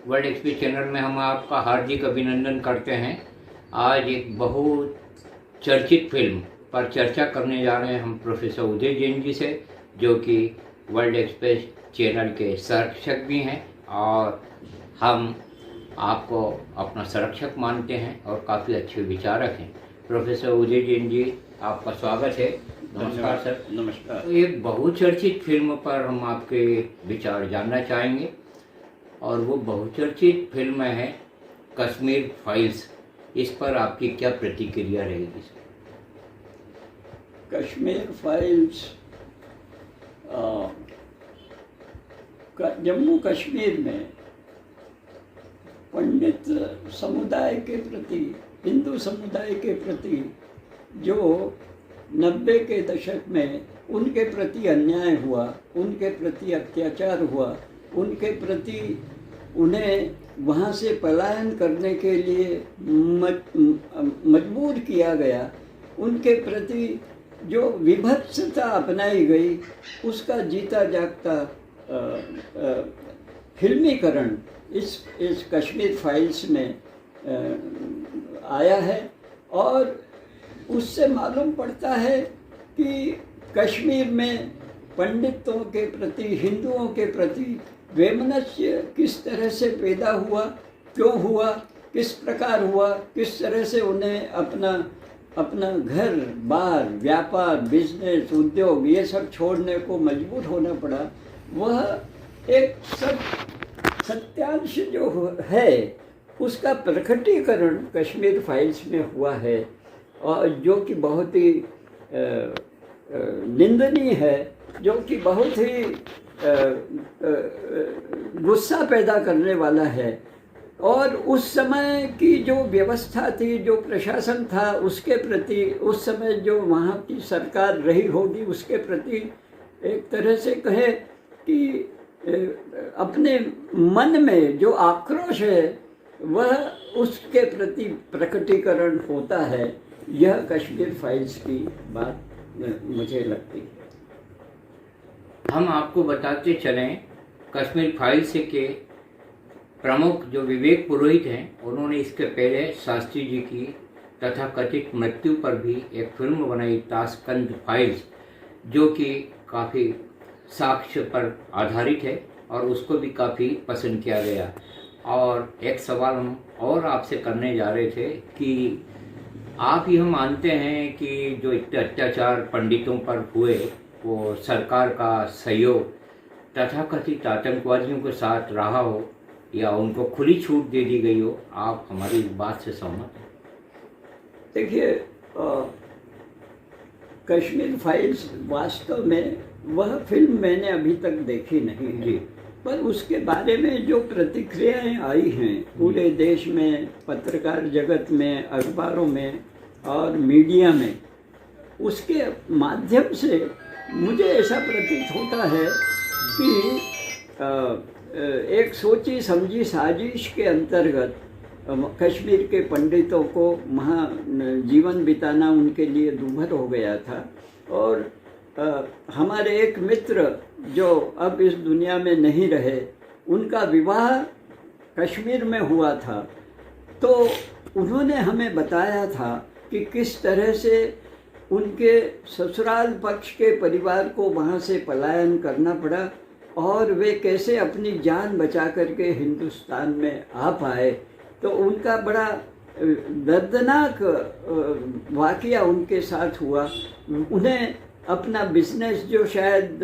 World express channel में हम आपका हार्दिक अभिनंदन करते हैं। आज एक बहुत चर्चित फिल्म पर चर्चा करने जा रहे हैं हम प्रोफेसर उदय जैन जी से, जो कि वर्ल्ड एक्सप्रेस चैनल के संरक्षक भी हैं और हम आपको अपना संरक्षक मानते हैं और काफ़ी अच्छे विचारक हैं। प्रोफेसर उदय जैन जी, आपका स्वागत है। नमस्कार सर। नमस्कार। तो एक बहुचर्चित फिल्म पर हम आपके विचार जानना चाहेंगे और वो बहुचर्चित फिल्म है कश्मीर फाइल्स। इस पर आपकी क्या प्रतिक्रिया रहेगी सर? कश्मीर फाइल्स जम्मू कश्मीर में पंडित समुदाय के प्रति, हिंदू समुदाय के प्रति जो 90 के दशक में उनके प्रति अन्याय हुआ, उनके प्रति अत्याचार हुआ, उनके प्रति उन्हें वहाँ से पलायन करने के लिए मजबूर किया गया, उनके प्रति जो विभत्सता अपनाई गई, उसका जीता जागता फिल्मीकरण इस कश्मीर फाइल्स में आया है। और उससे मालूम पड़ता है कि कश्मीर में पंडितों के प्रति, हिंदुओं के प्रति वैमनस्य किस तरह से पैदा हुआ, क्यों हुआ, किस प्रकार हुआ, किस तरह से उन्हें अपना घर बार, व्यापार, बिजनेस, उद्योग ये सब छोड़ने को मजबूर होना पड़ा। वह एक सब सत्यांश जो है उसका प्रकटीकरण कश्मीर फाइल्स में हुआ है, और जो कि बहुत ही निंदनीय है, जो कि बहुत ही गुस्सा पैदा करने वाला है। और उस समय की जो व्यवस्था थी, जो प्रशासन था, उसके प्रति, उस समय जो वहाँ की सरकार रही होगी उसके प्रति एक तरह से कहे कि अपने मन में जो आक्रोश है वह उसके प्रति प्रकटीकरण होता है। यह कश्मीर फाइल्स की बात मुझे लगती है। हम आपको बताते चलें, कश्मीर फाइल्स के प्रमुख जो विवेक पुरोहित हैं, उन्होंने इसके पहले शास्त्री जी की तथाकथित मृत्यु पर भी एक फिल्म बनाई, ताशकंद फाइल्स, जो कि काफ़ी साक्ष्य पर आधारित है और उसको भी काफ़ी पसंद किया गया। और एक सवाल हम और आपसे करने जा रहे थे कि आप यह मानते हैं कि जो इतने अत्याचार पंडितों पर हुए वो सरकार का सहयोग तथाकथित आतंकवादियों के साथ रहा हो या उनको खुली छूट दे दी गई हो, आप हमारी इस बात से सहमत हैं? देखिए, कश्मीर फाइल्स वास्तव में वह फिल्म मैंने अभी तक देखी नहीं है जी, पर उसके बारे में जो प्रतिक्रियाएं आई हैं पूरे देश में, पत्रकार जगत में, अखबारों में और मीडिया में, उसके माध्यम से मुझे ऐसा प्रतीत होता है कि एक सोची समझी साजिश के अंतर्गत कश्मीर के पंडितों को वहाँ जीवन बिताना उनके लिए दूभर हो गया था। और हमारे एक मित्र जो अब इस दुनिया में नहीं रहे, उनका विवाह कश्मीर में हुआ था, तो उन्होंने हमें बताया था कि किस तरह से उनके ससुराल पक्ष के परिवार को वहाँ से पलायन करना पड़ा और वे कैसे अपनी जान बचा करके हिंदुस्तान में आ पाए। तो उनका बड़ा दर्दनाक वाक़या उनके साथ हुआ। उन्हें अपना बिजनेस जो शायद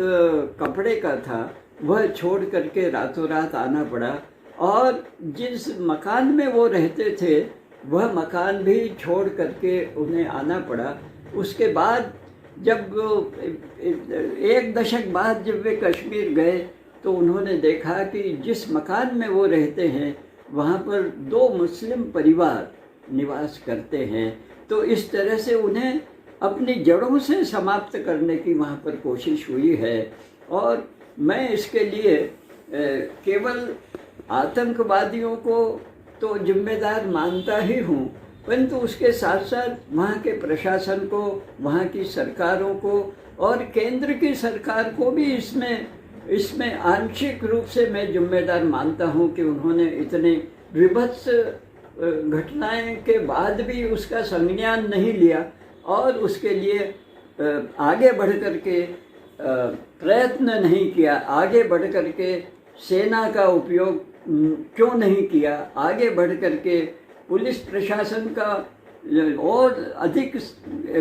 कपड़े का था वह छोड़ करके रातों रात आना पड़ा, और जिस मकान में वो रहते थे वह मकान भी छोड़ करके उन्हें आना पड़ा। उसके बाद जब एक दशक बाद जब वे कश्मीर गए तो उन्होंने देखा कि जिस मकान में वो रहते हैं वहाँ पर 2 मुस्लिम परिवार निवास करते हैं। तो इस तरह से उन्हें अपनी जड़ों से समाप्त करने की वहाँ पर कोशिश हुई है। और मैं इसके लिए केवल आतंकवादियों को तो जिम्मेदार मानता ही हूँ, परंतु उसके साथ साथ वहाँ के प्रशासन को, वहाँ की सरकारों को और केंद्र की सरकार को भी इसमें इसमें आंशिक रूप से मैं जिम्मेदार मानता हूँ कि उन्होंने इतने विभत्स घटनाएं के बाद भी उसका संज्ञान नहीं लिया और उसके लिए आगे बढ़ कर के प्रयत्न नहीं किया, आगे बढ़ कर के सेना का उपयोग क्यों नहीं किया, आगे बढ़ कर के पुलिस प्रशासन का और अधिक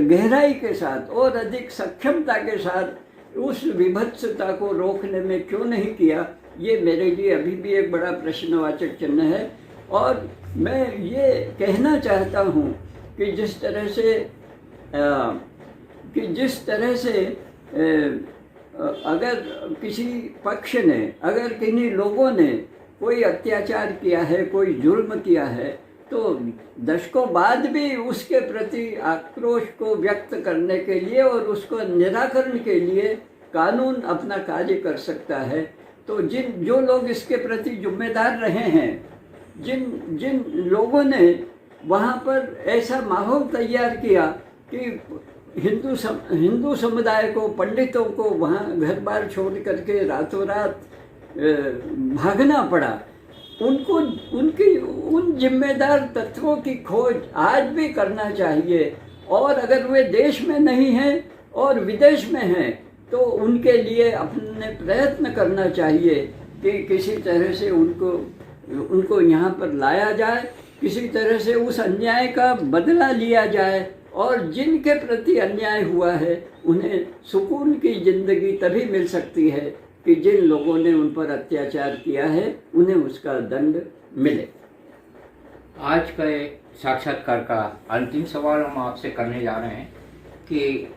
गहराई के साथ और अधिक सक्षमता के साथ उस विभत्सता को रोकने में क्यों नहीं किया, ये मेरे लिए अभी भी एक बड़ा प्रश्नवाचक चिन्ह है। और मैं ये कहना चाहता हूँ कि जिस तरह से अगर किसी पक्ष ने, अगर किन्हीं लोगों ने कोई अत्याचार किया है, कोई जुर्म किया है, तो दशकों बाद भी उसके प्रति आक्रोश को व्यक्त करने के लिए और उसको निराकरण के लिए कानून अपना कार्य कर सकता है। तो जो लोग इसके प्रति जिम्मेदार रहे हैं, जिन लोगों ने वहाँ पर ऐसा माहौल तैयार किया कि हिंदू समुदाय को, पंडितों को वहाँ घर बार छोड़ करके रातों रात भागना पड़ा, उन जिम्मेदार तत्वों की खोज आज भी करना चाहिए। और अगर वे देश में नहीं हैं और विदेश में हैं तो उनके लिए अपने प्रयत्न करना चाहिए कि किसी तरह से उनको यहाँ पर लाया जाए, किसी तरह से उस अन्याय का बदला लिया जाए और जिनके प्रति अन्याय हुआ है उन्हें सुकून की ज़िंदगी तभी मिल सकती है कि जिन लोगों ने उन पर अत्याचार किया है उन्हें उसका दंड मिले। आज के साक्षात्कार का अंतिम सवाल हम आपसे करने जा रहे हैं कि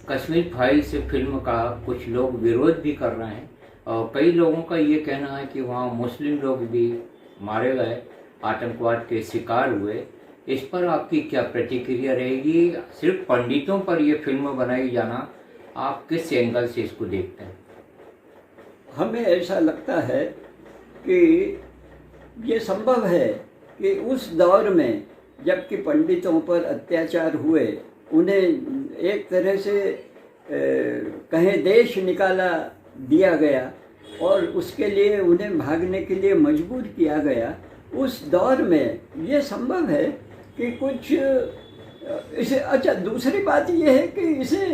कश्मीर फाइल्स फिल्म का कुछ लोग विरोध भी कर रहे हैं और कई लोगों का ये कहना है कि वहाँ मुस्लिम लोग भी मारे गए, आतंकवाद के शिकार हुए। इस पर आपकी क्या प्रतिक्रिया रहेगी? सिर्फ पंडितों पर यह फिल्म बनाई जाना, आप किस एंगल से इसको देखते हैं? हमें ऐसा लगता है कि ये संभव है कि उस दौर में जबकि पंडितों पर अत्याचार हुए, उन्हें एक तरह से कहें देश निकाला दिया गया और उसके लिए उन्हें भागने के लिए मजबूर किया गया, उस दौर में ये संभव है कि कुछ इसे, अच्छा दूसरी बात यह है कि इसे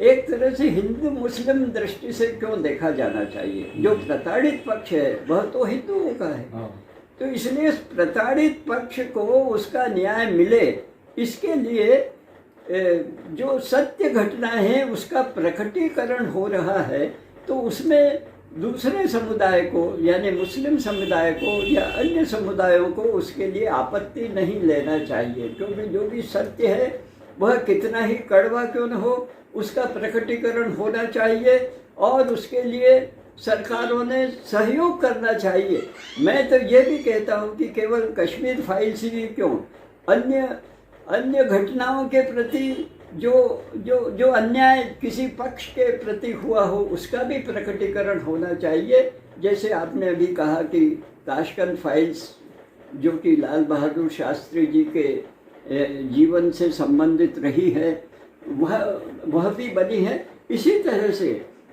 एक तरह से हिंदू मुस्लिम दृष्टि से क्यों देखा जाना चाहिए? जो प्रताड़ित पक्ष है वह तो हिंदुओं का है, तो इसलिए प्रताड़ित पक्ष को उसका न्याय मिले, इसके लिए जो सत्य घटना है उसका प्रकटीकरण हो रहा है, तो उसमें दूसरे समुदाय को यानी मुस्लिम समुदाय को या अन्य समुदायों को उसके लिए आपत्ति नहीं लेना चाहिए, क्योंकि जो भी सत्य है वह कितना ही कड़वा क्यों न हो उसका प्रकटीकरण होना चाहिए और उसके लिए सरकारों ने सहयोग करना चाहिए। मैं तो ये भी कहता हूँ कि केवल कश्मीर फाइल्स ही क्यों, अन्य घटनाओं के प्रति जो अन्याय किसी पक्ष के प्रति हुआ हो उसका भी प्रकटीकरण होना चाहिए। जैसे आपने अभी कहा कि ताशकंद फाइल्स जो कि लाल बहादुर शास्त्री जी के जीवन से संबंधित रही है वह भी बनी है, इसी तरह से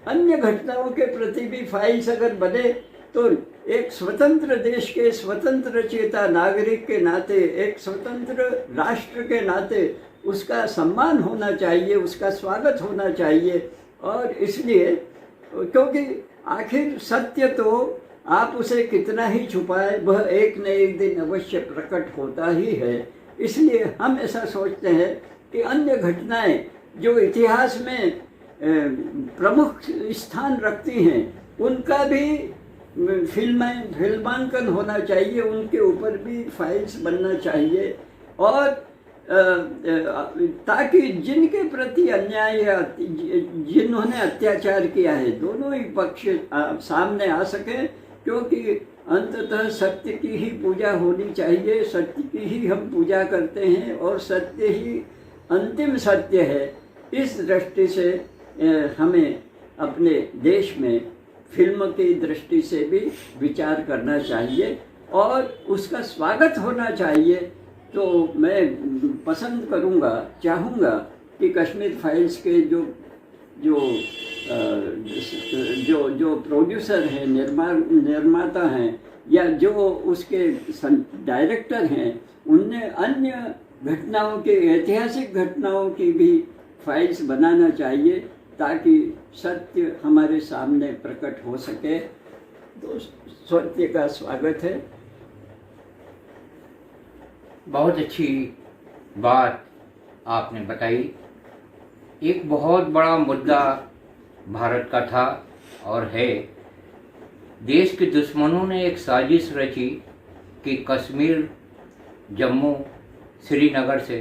अन्य घटनाओं के प्रति भी फाइल्स अगर बने तो एक स्वतंत्र देश के स्वतंत्र चेता नागरिक के नाते, एक स्वतंत्र राष्ट्र के नाते उसका सम्मान होना चाहिए, उसका स्वागत होना चाहिए। और इसलिए क्योंकि आखिर सत्य तो आप उसे कितना ही छुपाए वह एक न एक दिन अवश्य प्रकट होता ही है। इसलिए हम ऐसा सोचते हैं कि अन्य घटनाएं जो इतिहास में प्रमुख स्थान रखती हैं उनका भी फिल्मांकन होना चाहिए, उनके ऊपर भी फाइल्स बनना चाहिए और ताकि जिनके प्रति अन्याय या जिन्होंने अत्याचार किया है दोनों ही पक्ष सामने आ सकें, क्योंकि अंततः सत्य की ही पूजा होनी चाहिए, सत्य की ही हम पूजा करते हैं और सत्य ही अंतिम सत्य है। इस दृष्टि से हमें अपने देश में फिल्म की दृष्टि से भी विचार करना चाहिए और उसका स्वागत होना चाहिए। तो मैं पसंद करूँगा, चाहूँगा कि कश्मीर फाइल्स के जो जो जो प्रोड्यूसर हैं, निर्माता हैं, या जो उसके डायरेक्टर हैं, उनने अन्य घटनाओं के, ऐतिहासिक घटनाओं की भी फाइल्स बनाना चाहिए ताकि सत्य हमारे सामने प्रकट हो सके। तो सत्य का स्वागत है। बहुत अच्छी बात आपने बताई। एक बहुत बड़ा मुद्दा भारत का था और है। देश के दुश्मनों ने एक साजिश रची कि कश्मीर, जम्मू, श्रीनगर से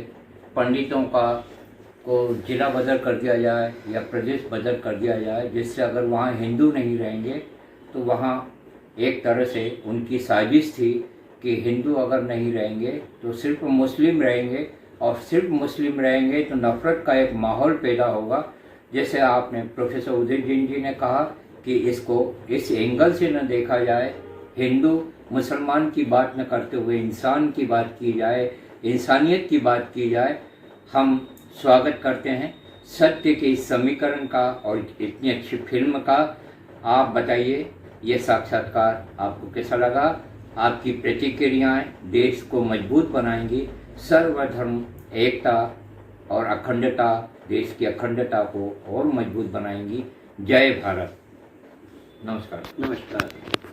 पंडितों को जिला बदल कर दिया जाए या प्रदेश बदल कर दिया जाए, जिससे अगर वहाँ हिंदू नहीं रहेंगे तो वहाँ एक तरह से उनकी साजिश थी कि हिंदू अगर नहीं रहेंगे तो सिर्फ मुस्लिम रहेंगे, और सिर्फ मुस्लिम रहेंगे तो नफ़रत का एक माहौल पैदा होगा। जैसे आपने प्रोफेसर उदय जैन जी ने कहा कि इसको इस एंगल से न देखा जाए, हिंदू मुसलमान की बात न करते हुए इंसान की बात की जाए, इंसानियत की बात की जाए। हम स्वागत करते हैं सत्य के इस समीकरण का और इतनी अच्छी फिल्म का। आप बताइए ये साक्षात्कार आपको कैसा लगा? आपकी प्रतिक्रियाएं देश को मजबूत बनाएंगी, सर्वधर्म एकता और अखंडता, देश की अखंडता को और मजबूत बनाएंगी। जय भारत। नमस्कार। नमस्कार।